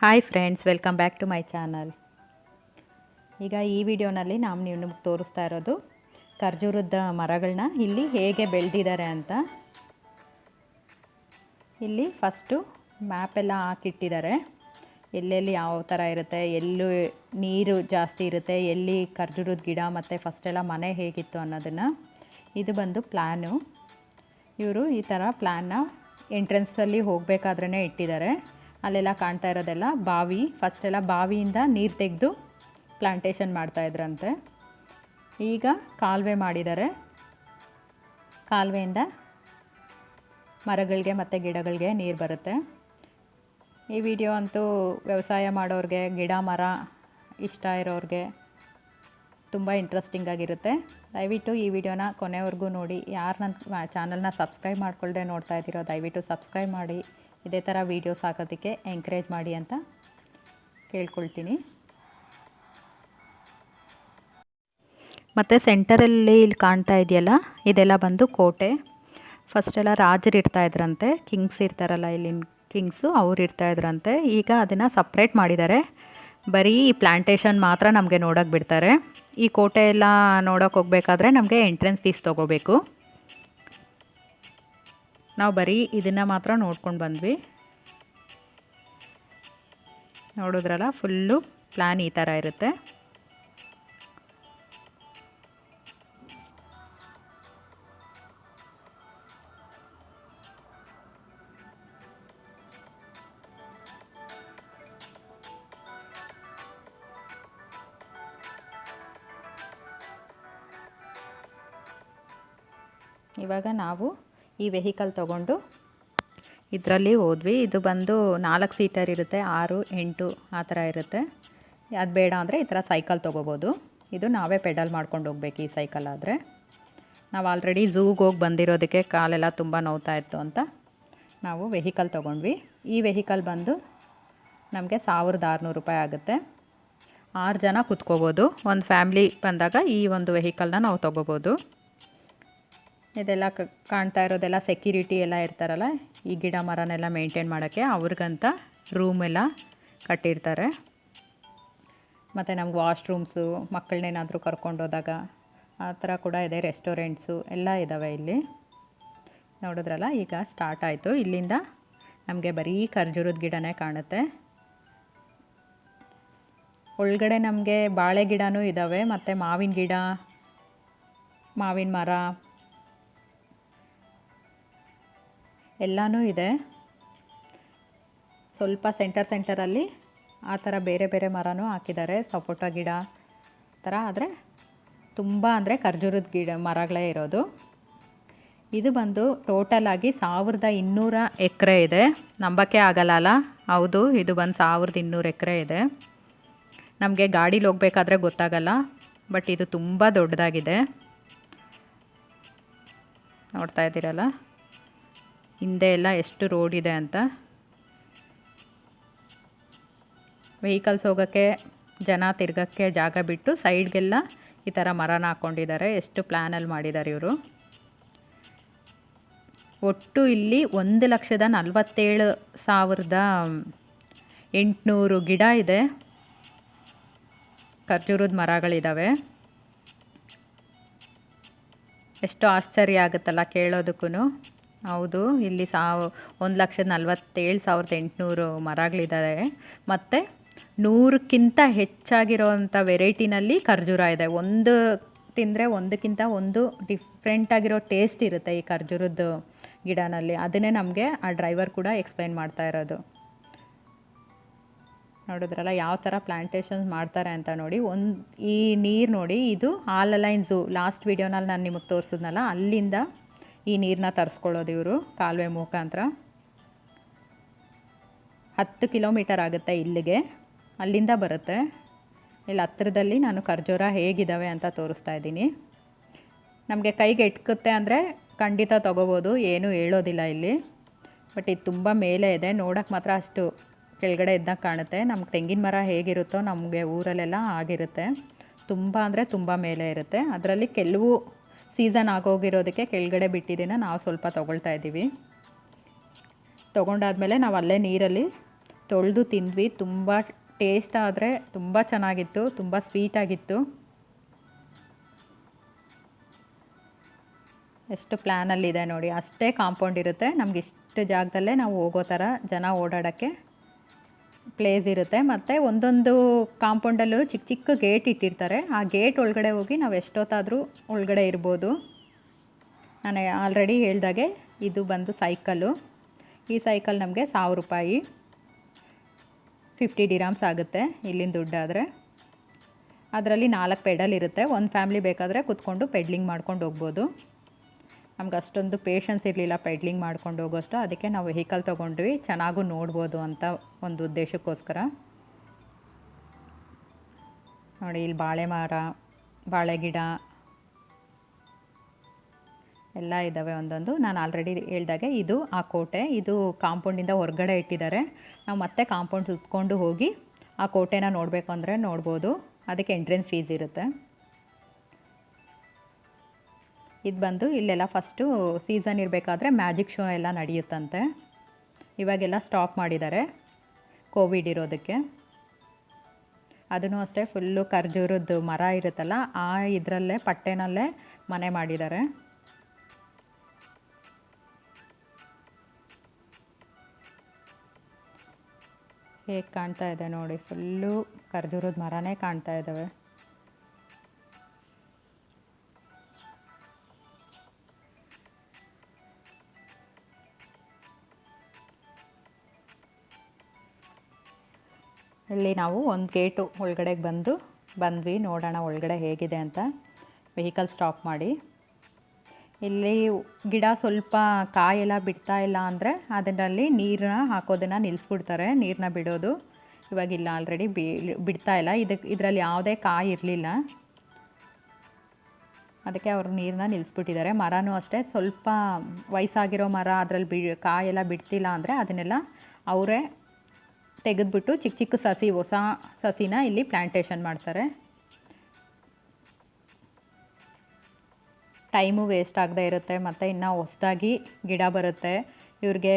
Hi friends, welcome back to my channel. ಈಗ ಈ ವಿಡಿಯೋನಲ್ಲಿ ನಿಮಗೆ ತೋರಿಸ್ತಾ ಇರೋದು ಖರ್ಜೂರದ ಮರಗಳನ್ನ ಇಲ್ಲಿ ಹೇಗೆ ಬೆಳೆದಿದ್ದಾರೆ ಅಂತ. ಇಲ್ಲಿ ಫಸ್ಟು ಮ್ಯಾಪೆಲ್ಲ ಹಾಕಿಟ್ಟಿದ್ದಾರೆ, ಎಲ್ಲೆಲ್ಲಿ ಯಾವ ಥರ ಇರುತ್ತೆ, ಎಲ್ಲೂ ನೀರು ಜಾಸ್ತಿ ಇರುತ್ತೆ, ಎಲ್ಲಿ ಖರ್ಜೂರದ ಗಿಡ ಮತ್ತು ಫಸ್ಟೆಲ್ಲ ಮನೆ ಹೇಗಿತ್ತು ಅನ್ನೋದನ್ನು. ಇದು ಬಂದು ಪ್ಲ್ಯಾನು. ಇವರು ಈ ಥರ ಪ್ಲ್ಯಾನ್ನ ಎಂಟ್ರೆನ್ಸಲ್ಲಿ ಹೋಗಬೇಕಾದ್ರೇ ಇಟ್ಟಿದ್ದಾರೆ. ಅಲ್ಲೆಲ್ಲ ಕಾಣ್ತಾ ಇರೋದೆಲ್ಲ ಬಾವಿ. ಫಸ್ಟೆಲ್ಲ ಬಾವಿಯಿಂದ ನೀರು ತೆಗೆದು ಪ್ಲಾಂಟೇಶನ್ ಮಾಡ್ತಾಯಿದ್ರಂತೆ. ಈಗ ಕಾಲುವೆ ಮಾಡಿದ್ದಾರೆ. ಕಾಲುವೆಯಿಂದ ಮರಗಳಿಗೆ ಮತ್ತು ಗಿಡಗಳಿಗೆ ನೀರು ಬರುತ್ತೆ. ಈ ವಿಡಿಯೋ ಅಂತೂ ವ್ಯವಸಾಯ ಮಾಡೋರಿಗೆ, ಗಿಡ ಮರ ಇಷ್ಟ ಇರೋರಿಗೆ ತುಂಬ ಇಂಟ್ರೆಸ್ಟಿಂಗ್ ಆಗಿರುತ್ತೆ. ದಯವಿಟ್ಟು ಈ ವಿಡಿಯೋನ ಕೊನೆವರೆಗೂ ನೋಡಿ. ಯಾರು ನನ್ನ ಚಾನಲ್ನ ಸಬ್ಸ್ಕ್ರೈಬ್ ಮಾಡ್ಕೊಳ್ಳದೆ ನೋಡ್ತಾ ಇದ್ದೀರೋ ದಯವಿಟ್ಟು ಸಬ್ಸ್ಕ್ರೈಬ್ ಮಾಡಿ, ಇದೇ ಥರ ವೀಡಿಯೋಸ್ ಹಾಕೋದಕ್ಕೆ ಎಂಕರೇಜ್ ಮಾಡಿ ಅಂತ ಕೇಳ್ಕೊಳ್ತೀನಿ. ಮತ್ತು ಸೆಂಟರಲ್ಲಿ ಇಲ್ಲಿ ಕಾಣ್ತಾ ಇದೆಯಲ್ಲ, ಇದೆಲ್ಲ ಬಂದು ಕೋಟೆ. ಫಸ್ಟೆಲ್ಲ ರಾಜರು ಇರ್ತಾಯಿದ್ರಂತೆ, ಕಿಂಗ್ಸ್ ಇರ್ತಾರಲ್ಲ, ಇಲ್ಲಿನ ಕಿಂಗ್ಸು ಅವ್ರು ಇರ್ತಾಯಿದ್ರಂತೆ. ಈಗ ಅದನ್ನು ಸಪ್ರೇಟ್ ಮಾಡಿದ್ದಾರೆ. ಬರೀ ಈ ಪ್ಲ್ಯಾಂಟೇಶನ್ ಮಾತ್ರ ನಮಗೆ ನೋಡೋಕ್ಕೆ ಬಿಡ್ತಾರೆ. ಈ ಕೋಟೆ ಎಲ್ಲ ನೋಡೋಕೆ ಹೋಗಬೇಕಾದ್ರೆ ನಮಗೆ ಎಂಟ್ರೆನ್ಸ್ ಫೀಸ್ ತೊಗೋಬೇಕು. ನಾವು ಬರೀ ಇದನ್ನು ಮಾತ್ರ ನೋಡ್ಕೊಂಡು ಬಂದ್ವಿ. ನೋಡಿದ್ರಲ್ಲ, ಫುಲ್ಲು ಪ್ಲ್ಯಾನ್ ಈ ಥರ ಇರುತ್ತೆ. ಇವಾಗ ನಾವು ಈ ವೆಹಿಕಲ್ ತೊಗೊಂಡು ಇದರಲ್ಲಿ ಹೋದ್ವಿ. ಇದು ಬಂದು 4 ಸೀಟರ್ ಇರುತ್ತೆ, 6, 8 ಆ ಥರ ಇರುತ್ತೆ. ಅದು ಬೇಡ ಅಂದರೆ ಈ ಥರ ಸೈಕಲ್ ತೊಗೋಬೋದು. ಇದು ನಾವೇ ಪೆಡಲ್ ಮಾಡ್ಕೊಂಡು ಹೋಗ್ಬೇಕು ಈ ಸೈಕಲ್ ಆದರೆ. ನಾವು ಆಲ್ರೆಡಿ ಝೂಗೆ ಹೋಗಿ ಬಂದಿರೋದಕ್ಕೆ ಕಾಲೆಲ್ಲ ತುಂಬ ನೋವ್ತಾ ಇತ್ತು ಅಂತ ನಾವು ವೆಹಿಕಲ್ ತೊಗೊಂಡ್ವಿ. ಈ ವೆಹಿಕಲ್ ಬಂದು ನಮಗೆ 1600 ರೂಪಾಯಿ ಆಗುತ್ತೆ. 6 ಜನ ಕುತ್ಕೋಬೋದು. ಒಂದು ಫ್ಯಾಮ್ಲಿ ಬಂದಾಗ ಈ ಒಂದು ವೆಹಿಕಲ್ನ ನಾವು ತೊಗೋಬೋದು. ಇದೆಲ್ಲ ಕಾಣ್ತಾ ಇರೋದೆಲ್ಲ ಸೆಕ್ಯೂರಿಟಿ ಎಲ್ಲ ಇರ್ತಾರಲ್ಲ, ಈ ಗಿಡ ಮರನೆಲ್ಲ ಮೇಂಟೈನ್ ಮಾಡೋಕ್ಕೆ, ಅವ್ರಿಗಂತ ರೂಮೆಲ್ಲ ಕಟ್ಟಿರ್ತಾರೆ. ಮತ್ತು ನಮ್ಗೆ ವಾಶ್ರೂಮ್ಸು, ಮಕ್ಕಳನ್ನೇನಾದರೂ ಕರ್ಕೊಂಡೋದಾಗ ಆ ಥರ ಕೂಡ ಇದೆ. ರೆಸ್ಟೋರೆಂಟ್ಸು ಎಲ್ಲ ಇದ್ದಾವೆ ಇಲ್ಲಿ. ನೋಡಿದ್ರಲ್ಲ, ಈಗ ಸ್ಟಾರ್ಟ್ ಆಯಿತು. ಇಲ್ಲಿಂದ ನಮಗೆ ಬರೀ ಖರ್ಜೂರದ ಗಿಡನೇ ಕಾಣುತ್ತೆ. ಒಳಗಡೆ ನಮಗೆ ಬಾಳೆ ಗಿಡನೂ ಇದ್ದಾವೆ, ಮತ್ತು ಮಾವಿನ ಗಿಡ, ಮಾವಿನ ಮರ ಎಲ್ಲನೂ ಇದೆ. ಸ್ವಲ್ಪ ಸೆಂಟರಲ್ಲಿ ಆ ಥರ ಬೇರೆ ಬೇರೆ ಮರನೂ ಹಾಕಿದ್ದಾರೆ, ಸಪೋಟ ಗಿಡ ಥರ. ಆದರೆ ತುಂಬ ಅಂದರೆ ಖರ್ಜೂರದ ಗಿಡ ಮರಗಳೇ ಇರೋದು. ಇದು ಬಂದು ಟೋಟಲ್ ಆಗಿ 1200 ಎಕರೆ ಇದೆ. ನಂಬಕ್ಕೆ ಆಗಲ್ಲ ಅಲ್ಲ? ಹೌದು, ಇದು ಬಂದು 1200 ಎಕರೆ ಇದೆ. ನಮಗೆ ಗಾಡೀಲಿ ಹೋಗ್ಬೇಕಾದ್ರೆ ಗೊತ್ತಾಗಲ್ಲ, ಬಟ್ ಇದು ತುಂಬ ದೊಡ್ಡದಾಗಿದೆ. ನೋಡ್ತಾ ಇದ್ದೀರಲ್ಲ ಹಿಂದೆ ಎಲ್ಲ ಎಷ್ಟು ರೋಡ್ ಇದೆ ಅಂತ. ವೆಹಿಕಲ್ಸ್ ಹೋಗೋಕ್ಕೆ, ಜನ ತಿರ್ಗೋಕ್ಕೆ ಜಾಗ ಬಿಟ್ಟು ಸೈಡ್ಗೆಲ್ಲ ಈ ಥರ ಮರನ ಹಾಕ್ಕೊಂಡಿದ್ದಾರೆ. ಎಷ್ಟು ಪ್ಲ್ಯಾನಲ್ಲಿ ಮಾಡಿದ್ದಾರೆ ಇವರು. ಒಟ್ಟು ಇಲ್ಲಿ 1,47,800 ಗಿಡ ಇದೆ, ಖರ್ಜೂರದ ಮರಗಳಿದ್ದಾವೆ. ಎಷ್ಟು ಆಶ್ಚರ್ಯ ಆಗುತ್ತಲ್ಲ ಕೇಳೋದಕ್ಕೂ. ಹೌದು, ಇಲ್ಲಿ 1,47,800 ಮರಗಳಿದ್ದಾವೆ. ಮತ್ತು 100ಕ್ಕಿಂತ ಹೆಚ್ಚಾಗಿರೋವಂಥ ವೆರೈಟಿನಲ್ಲಿ ಖರ್ಜೂರ ಇದೆ. ಒಂದು ತಿಂದರೆ ಒಂದಕ್ಕಿಂತ ಒಂದು ಡಿಫ್ರೆಂಟಾಗಿರೋ ಟೇಸ್ಟ್ ಇರುತ್ತೆ ಈ ಖರ್ಜೂರದ ಗಿಡನಲ್ಲಿ. ಅದನ್ನೇ ನಮಗೆ ಆ ಡ್ರೈವರ್ ಕೂಡ ಎಕ್ಸ್ಪ್ಲೈನ್ ಮಾಡ್ತಾ ಇರೋದು. ನೋಡಿದ್ರಲ್ಲ ಯಾವ ಥರ ಪ್ಲ್ಯಾಂಟೇಶನ್ಸ್ ಮಾಡ್ತಾರೆ ಅಂತ ನೋಡಿ. ಈ ನೀರು ನೋಡಿ, ಇದು ಆಲ್-ಅಲೈನ್ ಝೂ. ಲಾಸ್ಟ್ ವಿಡಿಯೋನಲ್ಲಿ ನಾನು ನಿಮಗೆ ತೋರಿಸಿದ್ನಲ್ಲ, ಅಲ್ಲಿಂದ ಈ ನೀರನ್ನ ತರಿಸ್ಕೊಳ್ಳೋದು ಇವರು ಕಾಲುವೆ ಮುಖಾಂತರ. 10 ಕಿಲೋಮೀಟರ್ ಆಗುತ್ತೆ ಇಲ್ಲಿಗೆ, ಅಲ್ಲಿಂದ ಬರುತ್ತೆ. ಇಲ್ಲಿ ಹತ್ತಿರದಲ್ಲಿ ನಾನು ಖರ್ಜೂರ ಹೇಗಿದ್ದಾವೆ ಅಂತ ತೋರಿಸ್ತಾ ಇದ್ದೀನಿ. ನಮಗೆ ಕೈಗೆ ಎಟ್ಕುತ್ತೆ ಅಂದರೆ ಖಂಡಿತ ತೊಗೋಬೋದು, ಏನೂ ಹೇಳೋದಿಲ್ಲ ಇಲ್ಲಿ. ಬಟ್ ಇದು ತುಂಬ ಮೇಲೆ ಇದೆ, ನೋಡೋಕ್ಕೆ ಮಾತ್ರ ಅಷ್ಟು ಕೆಳಗಡೆ ಇದ್ದಾಗ ಕಾಣುತ್ತೆ. ನಮ್ಗೆ ತೆಂಗಿನ ಮರ ಹೇಗಿರುತ್ತೋ ನಮಗೆ ಊರಲ್ಲೆಲ್ಲ ಆಗಿರುತ್ತೆ. ತುಂಬ ಅಂದರೆ ತುಂಬ ಮೇಲೆ ಇರುತ್ತೆ. ಅದರಲ್ಲಿ ಕೆಲವು ಸೀಸನ್ ಆಗೋಗಿರೋದಕ್ಕೆ ಕೆಳಗಡೆ ಬಿಟ್ಟಿದ್ದನ್ನು ನಾವು ಸ್ವಲ್ಪ ತೊಗೊಳ್ತಾ ಇದ್ದೀವಿ. ತೊಗೊಂಡಾದಮೇಲೆ ನಾವು ಅಲ್ಲೇ ನೀರಲ್ಲಿ ತೊಳೆದು ತಿಂದ್ವಿ. ತುಂಬ ಟೇಸ್ಟ್ ಆದರೆ ತುಂಬ ಚೆನ್ನಾಗಿತ್ತು, ತುಂಬ ಸ್ವೀಟಾಗಿತ್ತು. ಎಷ್ಟು ಪ್ಲ್ಯಾನಲ್ಲಿದೆ ನೋಡಿ. ಅಷ್ಟೇ ಕಾಂಪೌಂಡ್ ಇರುತ್ತೆ, ನಮ್ಗೆ ಇಷ್ಟು ಜಾಗದಲ್ಲೇ ನಾವು ಹೋಗೋ ಥರ ಜನ ಓಡಾಡೋಕ್ಕೆ ಪ್ಲೇಸ್ ಇರುತ್ತೆ. ಮತ್ತು ಒಂದೊಂದು ಕಾಂಪೌಂಡಲ್ಲೂ ಚಿಕ್ಕ ಚಿಕ್ಕ ಗೇಟ್ ಇಟ್ಟಿರ್ತಾರೆ. ಆ ಗೇಟ್ ಒಳಗಡೆ ಹೋಗಿ ನಾವು ಎಷ್ಟೊತ್ತಾದರೂ ಒಳಗಡೆ ಇರ್ಬೋದು. ನಾನು ಆಲ್ರೆಡಿ ಹೇಳ್ದಾಗೆ ಇದು ಬಂದು ಸೈಕಲ್ಲು. ಈ ಸೈಕಲ್ ನಮಗೆ 1000 ರೂಪಾಯಿ, 50 dirhams ಆಗುತ್ತೆ ಇಲ್ಲಿನ ದುಡ್ಡಾದರೆ. ಅದರಲ್ಲಿ 4 ಪೆಡಲ್ ಇರುತ್ತೆ. ಒಂದು ಫ್ಯಾಮ್ಲಿ ಬೇಕಾದರೆ ಕೂತ್ಕೊಂಡು ಪೆಡ್ಲಿಂಗ್ ಮಾಡ್ಕೊಂಡು ಹೋಗ್ಬೋದು. ನಮ್ಗೆ ಅಷ್ಟೊಂದು ಪೇಷನ್ಸ್ ಇರಲಿಲ್ಲ ಪೆಡ್ಲಿಂಗ್ ಮಾಡ್ಕೊಂಡು ಹೋಗೋಷ್ಟು. ಅದಕ್ಕೆ ನಾವು ವೆಹಿಕಲ್ ತೊಗೊಂಡ್ವಿ, ಚೆನ್ನಾಗೂ ನೋಡ್ಬೋದು ಅಂತ ಒಂದು ಉದ್ದೇಶಕ್ಕೋಸ್ಕರ. ನೋಡಿ, ಇಲ್ಲಿ ಬಾಳೆ ಮರ, ಬಾಳೆ ಗಿಡ ಎಲ್ಲ ಇದ್ದಾವೆ ಒಂದೊಂದು. ನಾನು ಆಲ್ರೆಡಿ ಹೇಳ್ದಾಗೆ ಇದು ಆ ಕೋಟೆ. ಇದು ಕಾಂಪೌಂಡಿಂದ ಹೊರಗಡೆ ಇಟ್ಟಿದ್ದಾರೆ. ನಾವು ಮತ್ತೆ ಕಾಂಪೌಂಡ್ ಸುತ್ಕೊಂಡು ಹೋಗಿ ಆ ಕೋಟೆನ ನೋಡಬೇಕು ಅಂದರೆ ನೋಡ್ಬೋದು. ಅದಕ್ಕೆ ಎಂಟ್ರೆನ್ಸ್ ಫೀಸ್ ಇರುತ್ತೆ. ಇದು ಬಂದು ಇಲ್ಲೆಲ್ಲ ಫಸ್ಟು ಸೀಸನ್ ಇರಬೇಕಾದ್ರೆ ಮ್ಯಾಜಿಕ್ ಶೋ ಎಲ್ಲ ನಡೆಯುತ್ತಂತೆ. ಇವಾಗೆಲ್ಲ ಸ್ಟಾಪ್ ಮಾಡಿದ್ದಾರೆ ಕೋವಿಡ್ ಇರೋದಕ್ಕೆ. ಅದನ್ನು ಅಷ್ಟೇ ಫುಲ್ಲು ಖರ್ಜೂರದ್ದು ಮರ ಇರುತ್ತಲ್ಲ, ಆ ಇದರಲ್ಲೇ ಪಟ್ಟೆನಲ್ಲೇ ಮನೆ ಮಾಡಿದ್ದಾರೆ. ಹೇಗೆ ಕಾಣ್ತಾ ಇದೆ ನೋಡಿ, ಫುಲ್ಲು ಖರ್ಜೂರದ ಮರನೇ ಕಾಣ್ತಾ ಇದ್ದಾವೆ. ಇಲ್ಲಿ ನಾವು ಒಂದು ಗೇಟು ಒಳಗಡೆಗೆ ಬಂದ್ವಿ, ನೋಡೋಣ ಒಳಗಡೆ ಹೇಗಿದೆ ಅಂತ ವೆಹಿಕಲ್ ಸ್ಟಾಪ್ ಮಾಡಿ. ಇಲ್ಲಿ ಗಿಡ ಸ್ವಲ್ಪ ಕಾಯೆಲ್ಲ ಬಿಡ್ತಾ ಇಲ್ಲ ಅಂದರೆ ಅದರಲ್ಲಿ ನೀರನ್ನ ಹಾಕೋದನ್ನು ನಿಲ್ಲಿಸ್ಬಿಡ್ತಾರೆ, ನೀರನ್ನ ಬಿಡೋದು. ಇವಾಗಿಲ್ಲ, ಆಲ್ರೆಡಿ ಬಿಡ್ತಾ ಇಲ್ಲ. ಇದರಲ್ಲಿ ಯಾವುದೇ ಕಾಯಿ ಇರಲಿಲ್ಲ, ಅದಕ್ಕೆ ಅವರು ನೀರನ್ನ ನಿಲ್ಲಿಸ್ಬಿಟ್ಟಿದ್ದಾರೆ. ಮರನೂ ಅಷ್ಟೇ, ಸ್ವಲ್ಪ ವಯಸ್ಸಾಗಿರೋ ಮರ ಅದರಲ್ಲಿ ಕಾಯೆಲ್ಲ ಬಿಡ್ತಿಲ್ಲ ಅಂದರೆ ಅದನ್ನೆಲ್ಲ ಅವರೇ ತೆಗೆದುಬಿಟ್ಟು ಚಿಕ್ಕ ಚಿಕ್ಕ ಸಸಿ, ಹೊಸ ಸಸಿನ ಇಲ್ಲಿ ಪ್ಲ್ಯಾಂಟೇಷನ್ ಮಾಡ್ತಾರೆ. ಟೈಮು ವೇಸ್ಟ್ ಆಗದೆ ಇರುತ್ತೆ, ಮತ್ತು ಇನ್ನೂ ಹೊಸದಾಗಿ ಗಿಡ ಬರುತ್ತೆ. ಇವ್ರಿಗೆ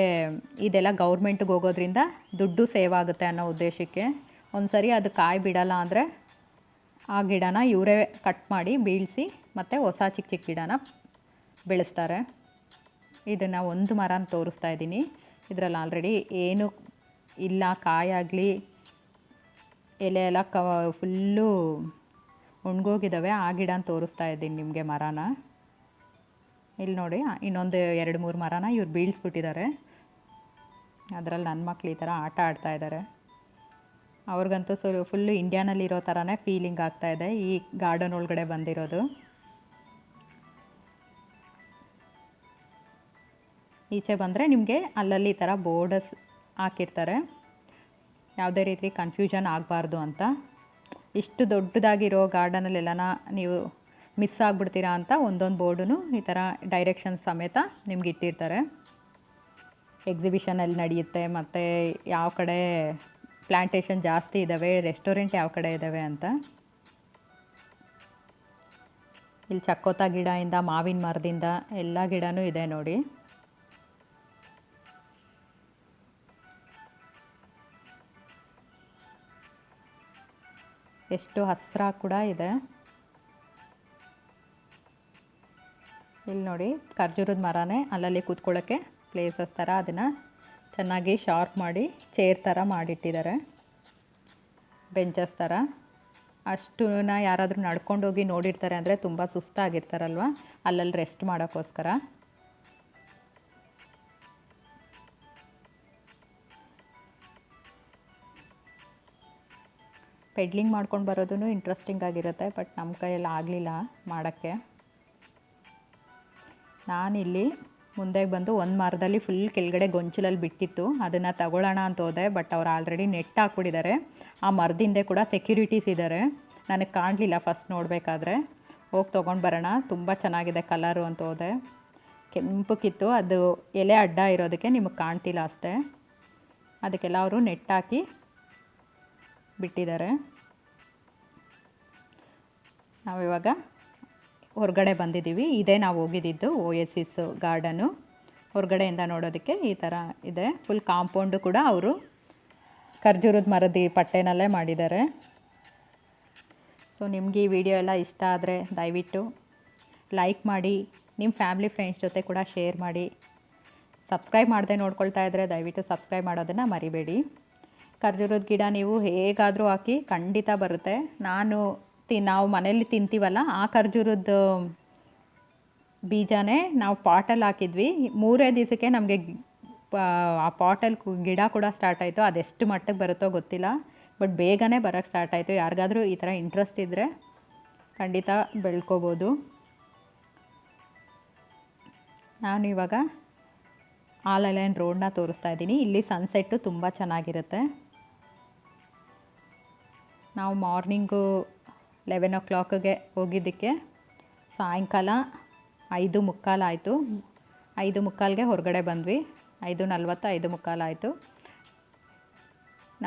ಇದೆಲ್ಲ ಗೌರ್ಮೆಂಟ್ಗೆ ಹೋಗೋದ್ರಿಂದ ದುಡ್ಡು ಸೇವ್ ಆಗುತ್ತೆ ಅನ್ನೋ ಉದ್ದೇಶಕ್ಕೆ. ಒಂದು ಸರಿ ಅದು ಕಾಯಿ ಬಿಡಲ್ಲ ಅಂದರೆ ಆ ಗಿಡನ ಇವರೇ ಕಟ್ ಮಾಡಿ ಬೀಳಿಸಿ ಮತ್ತು ಹೊಸ ಚಿಕ್ಕ ಚಿಕ್ಕ ಗಿಡನ ಬೆಳೆಸ್ತಾರೆ. ಇದನ್ನು ಒಂದು ಮರನ ತೋರಿಸ್ತಾ ಇದ್ದೀನಿ. ಇದರಲ್ಲಿ ಆಲ್ರೆಡಿ ಏನು ಇಲ್ಲ, ಕಾಯಾಗಲಿ ಎಲೆ ಎಲ್ಲ ಫುಲ್ಲು ಒಣಗೋಗಿದ್ದಾವೆ. ಆ ಗಿಡನ ತೋರಿಸ್ತಾ ಇದ್ದೀನಿ ನಿಮಗೆ, ಮರನ. ಇಲ್ಲಿ ನೋಡಿ, ಇನ್ನೊಂದು 2-3 ಮರನ ಇವ್ರು ಬೀಳಿಸ್ಬಿಟ್ಟಿದ್ದಾರೆ. ಅದರಲ್ಲಿ ನನ್ನ ಮಕ್ಳು ಈ ಥರ ಆಟ ಆಡ್ತಾ ಇದ್ದಾರೆ. ಅವ್ರಿಗಂತೂ ಫುಲ್ಲು ಇಂಡಿಯಾನಲ್ಲಿರೋ ಥರನೇ ಫೀಲಿಂಗ್ ಆಗ್ತಾಯಿದೆ ಈ ಗಾರ್ಡನ್ ಒಳಗಡೆ ಬಂದಿರೋದು. ಈಚೆ ಬಂದರೆ ನಿಮಗೆ ಅಲ್ಲಲ್ಲಿ ಈ ಥರ ಬೋರ್ಡಸ್ ಹಾಕಿರ್ತಾರೆ, ಯಾವುದೇ ರೀತಿ ಕನ್ಫ್ಯೂಷನ್ ಆಗಬಾರ್ದು ಅಂತ. ಇಷ್ಟು ದೊಡ್ಡದಾಗಿರೋ ಗಾರ್ಡನಲ್ಲೆಲ್ಲನ ನೀವು ಮಿಸ್ ಆಗಿಬಿಡ್ತೀರಾ ಅಂತ ಒಂದೊಂದು ಬೋರ್ಡೂ ಈ ಥರ ಡೈರೆಕ್ಷನ್ಸ್ ಸಮೇತ ನಿಮ್ಗೆ ಇಟ್ಟಿರ್ತಾರೆ. ಎಕ್ಸಿಬಿಷನಲ್ಲಿ ನಡೆಯುತ್ತೆ, ಮತ್ತು ಯಾವ ಕಡೆ ಪ್ಲ್ಯಾಂಟೇಷನ್ ಜಾಸ್ತಿ ಇದ್ದಾವೆ, ರೆಸ್ಟೋರೆಂಟ್ ಯಾವ ಕಡೆ ಇದ್ದಾವೆ ಅಂತ. ಇಲ್ಲಿ ಚಕ್ಕೋತ ಗಿಡದಿಂದ ಮಾವಿನ ಮರದಿಂದ ಎಲ್ಲ ಗಿಡನೂ ಇದೆ ನೋಡಿ. ಎಷ್ಟು ಹಸಿರಾಗಿ ಕೂಡ ಇದೆ. ಇಲ್ಲಿ ನೋಡಿ, ಖರ್ಜೂರದ ಮರನೇ ಅಲ್ಲಲ್ಲಿ ಕೂತ್ಕೊಳ್ಳೋಕ್ಕೆ ಪ್ಲೇಸಸ್ ಥರ ಅದನ್ನು ಚೆನ್ನಾಗಿ ಶಾರ್ಪ್ ಮಾಡಿ ಚೇರ್ ಥರ ಮಾಡಿಟ್ಟಿದ್ದಾರೆ, ಬೆಂಚಸ್ ಥರ. ಅಷ್ಟನ್ನ ಯಾರಾದರೂ ನಡ್ಕೊಂಡೋಗಿ ನೋಡಿರ್ತಾರೆ ಅಂದರೆ ತುಂಬ ಸುಸ್ತಾಗಿರ್ತಾರಲ್ವ, ಅಲ್ಲಲ್ಲಿ ರೆಸ್ಟ್ ಮಾಡೋಕ್ಕೋಸ್ಕರ. ಪೆಡ್ಲಿಂಗ್ ಮಾಡ್ಕೊಂಡು ಬರೋದೂ ಇಂಟ್ರೆಸ್ಟಿಂಗ್ ಆಗಿರುತ್ತೆ, ಬಟ್ ನಮ್ಮ ಕೈಯಲ್ಲಿ ಆಗಲಿಲ್ಲ ಮಾಡೋಕ್ಕೆ. ನಾನಿಲ್ಲಿ ಮುಂದೆ ಬಂದು ಒಂದು ಮರದಲ್ಲಿ ಫುಲ್ ಕೆಳಗಡೆ ಗೊಂಚಲಲ್ಲಿ ಬಿಟ್ಟಿತ್ತು, ಅದನ್ನು ತಗೊಳ್ಳೋಣ ಅಂತ ಹೋದೆ. ಬಟ್ ಅವ್ರು ಆಲ್ರೆಡಿ ನೆಟ್ ಹಾಕ್ಬಿಟ್ಟಿದ್ದಾರೆ. ಆ ಮರದಿಂದೆ ಕೂಡ ಸೆಕ್ಯೂರಿಟೀಸ್ ಇದ್ದಾರೆ. ನನಗೆ ಕಾಣಲಿಲ್ಲ ಫಸ್ಟ್ ನೋಡಬೇಕಾದ್ರೆ. ಹೋಗಿ ತೊಗೊಂಡು ಬರೋಣ, ತುಂಬ ಚೆನ್ನಾಗಿದೆ ಕಲರು ಅಂತ ಹೋದೆ. ಕೆಂಪಕ್ಕಿತ್ತು, ಅದು ಎಲೆ ಅಡ್ಡ ಇರೋದಕ್ಕೆ ನಿಮಗೆ ಕಾಣ್ತಿಲ್ಲ ಅಷ್ಟೇ. ಅದಕ್ಕೆಲ್ಲ ಅವರು ನೆಟ್ ಹಾಕಿ ಬಿಟ್ಟಿದ್ದಾರೆ. ನಾವಿವಾಗ ಹೊರಗಡೆ ಬಂದಿದ್ದೀವಿ. ಇದೇ ನಾವು ಹೋಗಿದ್ದಿದ್ದು ಓಯಸಿಸ್ ಗಾರ್ಡನು. ಹೊರಗಡೆಯಿಂದ ನೋಡೋದಕ್ಕೆ ಈ ಥರ ಇದೆ. ಫುಲ್ ಕಾಂಪೌಂಡು ಕೂಡ ಅವರು ಖರ್ಜೂರದ ಮರದ ಪಟ್ಟೆನಲ್ಲೇ ಮಾಡಿದ್ದಾರೆ. ಸೊ ನಿಮಗೆ ಈ ವಿಡಿಯೋ ಎಲ್ಲ ಇಷ್ಟ ಆದರೆ ದಯವಿಟ್ಟು ಲೈಕ್ ಮಾಡಿ, ನಿಮ್ಮ ಫ್ಯಾಮಿಲಿ ಫ್ರೆಂಡ್ಸ್ ಜೊತೆ ಕೂಡ ಶೇರ್ ಮಾಡಿ. ಸಬ್ಸ್ಕ್ರೈಬ್ ಮಾಡದೆ ನೋಡ್ಕೊಳ್ತಾ ಇದ್ದರೆ ದಯವಿಟ್ಟು ಸಬ್ಸ್ಕ್ರೈಬ್ ಮಾಡೋದನ್ನು ಮರಿಬೇಡಿ. ಖರ್ಜೂರದ ಗಿಡ ನೀವು ಹೇಗಾದರೂ ಹಾಕಿ ಖಂಡಿತ ಬರುತ್ತೆ. ನಾವು ಮನೇಲಿ ತಿಂತೀವಲ್ಲ ಆ ಖರ್ಜೂರದ ಬೀಜನೇ ನಾವು ಪಾಟಲ್ಲಿ ಹಾಕಿದ್ವಿ. 3 ದಿವಸಕ್ಕೆ ನಮಗೆ ಆ ಪಾಟಲ್ಲಿ ಗಿಡ ಕೂಡ ಸ್ಟಾರ್ಟ್ ಆಯಿತು. ಅದೆಷ್ಟು ಮಟ್ಟಕ್ಕೆ ಬರುತ್ತೋ ಗೊತ್ತಿಲ್ಲ, ಬಟ್ ಬೇಗನೆ ಬರೋಕ್ಕೆ ಸ್ಟಾರ್ಟ್ ಆಯಿತು. ಯಾರಿಗಾದರೂ ಈ ಥರ ಇಂಟ್ರೆಸ್ಟ್ ಇದ್ದರೆ ಖಂಡಿತ ಬೆಳ್ಕೋಬೋದು. ನಾನು ಇವಾಗ ಆಲ್ ಐಲ್ಯಾಂಡ್ ರೋಡನ್ನ ತೋರಿಸ್ತಾ ಇದ್ದೀನಿ. ಇಲ್ಲಿ ಸನ್ಸೆಟ್ಟು ತುಂಬ ಚೆನ್ನಾಗಿರುತ್ತೆ. ನಾವು ಮಾರ್ನಿಂಗು 11 o'clockಗೆ ಹೋಗಿದ್ದಕ್ಕೆ ಸಾಯಂಕಾಲ 5:45 ಆಯಿತು. 5:45ಗೆ ಹೊರಗಡೆ ಬಂದ್ವಿ. 5:40 5:45 ಆಯಿತು.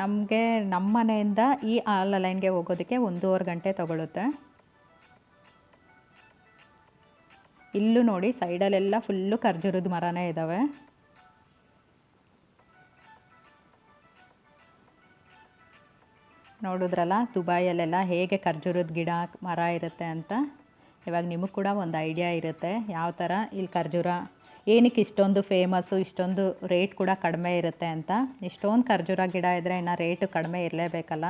ನಮಗೆ ನಮ್ಮ ಮನೆಯಿಂದ ಈ ಆಲ್ ಐಲ್ಯಾಂಡ್ಗೆ ಹೋಗೋದಕ್ಕೆ 1.5 ಗಂಟೆ ತಗೊಳುತ್ತೆ. ಇಲ್ಲೂ ನೋಡಿ ಸೈಡಲ್ಲೆಲ್ಲ ಫುಲ್ಲು ಖರ್ಜೂರದ ಮರನೇ ಇದ್ದಾವೆ. ನೋಡಿದ್ರಲ್ಲ ದುಬೈಯಲ್ಲೆಲ್ಲ ಹೇಗೆ ಖರ್ಜೂರದ ಗಿಡ ಮರ ಇರುತ್ತೆ ಅಂತ. ಇವಾಗ ನಿಮಗೆ ಕೂಡ ಒಂದು ಐಡಿಯಾ ಇರುತ್ತೆ ಯಾವ ಥರ ಇಲ್ಲಿ ಖರ್ಜೂರ ಏನಕ್ಕೆ ಇಷ್ಟೊಂದು ಫೇಮಸ್ಸು, ಇಷ್ಟೊಂದು ರೇಟ್ ಕೂಡ ಕಡಿಮೆ ಇರುತ್ತೆ ಅಂತ. ಇಷ್ಟೊಂದು ಖರ್ಜೂರ ಗಿಡ ಇದ್ದರೆ ಇನ್ನು ರೇಟು ಕಡಿಮೆ ಇರಲೇಬೇಕಲ್ಲ.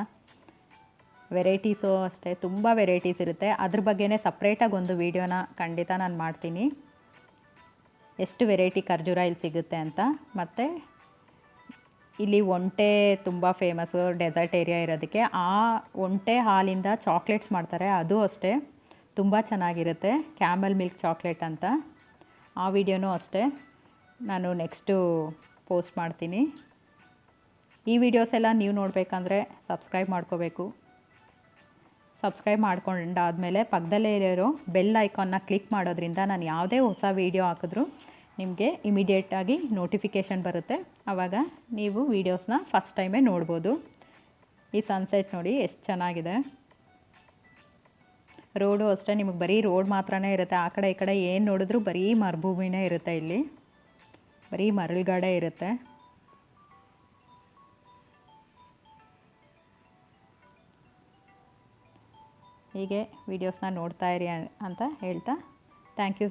ವೆರೈಟೀಸು ಅಷ್ಟೇ ತುಂಬ ವೆರೈಟೀಸ್ ಇರುತ್ತೆ. ಅದ್ರ ಬಗ್ಗೆನೇ ಸಪ್ರೇಟಾಗಿ ಒಂದು ವೀಡಿಯೋನ ಖಂಡಿತ ನಾನು ಮಾಡ್ತೀನಿ, ಎಷ್ಟು ವೆರೈಟಿ ಖರ್ಜೂರ ಇಲ್ಲಿ ಸಿಗುತ್ತೆ ಅಂತ. ಮತ್ತು ಇಲ್ಲಿ ಒಂಟೆ ತುಂಬ ಫೇಮಸ್ಸು ಡೆಸರ್ಟ್ ಏರಿಯಾ ಇರೋದಕ್ಕೆ. ಆ ಒಂಟೆ ಹಾಲಿಂದ ಚಾಕ್ಲೇಟ್ಸ್ ಮಾಡ್ತಾರೆ, ಅದು ಅಷ್ಟೇ ತುಂಬ ಚೆನ್ನಾಗಿರುತ್ತೆ. ಕ್ಯಾಮಲ್ ಮಿಲ್ಕ್ ಚಾಕ್ಲೇಟ್ ಅಂತ. ಆ ವಿಡಿಯೋನೂ ಅಷ್ಟೇ ನಾನು ನೆಕ್ಸ್ಟು ಪೋಸ್ಟ್ ಮಾಡ್ತೀನಿ. ಈ ವಿಡಿಯೋಸ್ ಎಲ್ಲ ನೀವು ನೋಡಬೇಕಂದ್ರೆ ಸಬ್ಸ್ಕ್ರೈಬ್ ಮಾಡ್ಕೋಬೇಕು. ಸಬ್ಸ್ಕ್ರೈಬ್ ಮಾಡ್ಕೊಂಡಾದಮೇಲೆ ಪಕ್ಕದಲ್ಲೇ ಇರೋ ಬೆಲ್ ಐಕಾನ್ನ ಕ್ಲಿಕ್ ಮಾಡೋದ್ರಿಂದ ನಾನು ಯಾವುದೇ ಹೊಸ ವೀಡಿಯೋ ಹಾಕಿದ್ರೂ ನಿಮಗೆ ಇಮಿಡಿಯೇಟಾಗಿ ನೋಟಿಫಿಕೇಷನ್ ಬರುತ್ತೆ. ಆವಾಗ ನೀವು ವೀಡಿಯೋಸ್ನ ಫಸ್ಟ್ ಟೈಮೇ ನೋಡ್ಬೋದು. ಈ ಸನ್ಸೆಟ್ ನೋಡಿ ಎಷ್ಟು ಚೆನ್ನಾಗಿದೆ. ರೋಡು ಅಷ್ಟೇ, ನಿಮಗೆ ಬರೀ ರೋಡ್ ಮಾತ್ರನೇ ಇರುತ್ತೆ. ಆ ಕಡೆ ಈ ಕಡೆ ಏನು ನೋಡಿದ್ರೂ ಬರೀ ಮರುಭೂಮಿನೇ ಇರುತ್ತೆ. ಇಲ್ಲಿ ಬರೀ ಮರಳುಗಾಡೆ ಇರುತ್ತೆ. ಹೀಗೆ ವೀಡಿಯೋಸ್ನ ನೋಡ್ತಾ ಇರಿ ಅಂತ ಹೇಳ್ತಾ thank you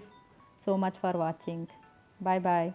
so much for watching. Bye bye.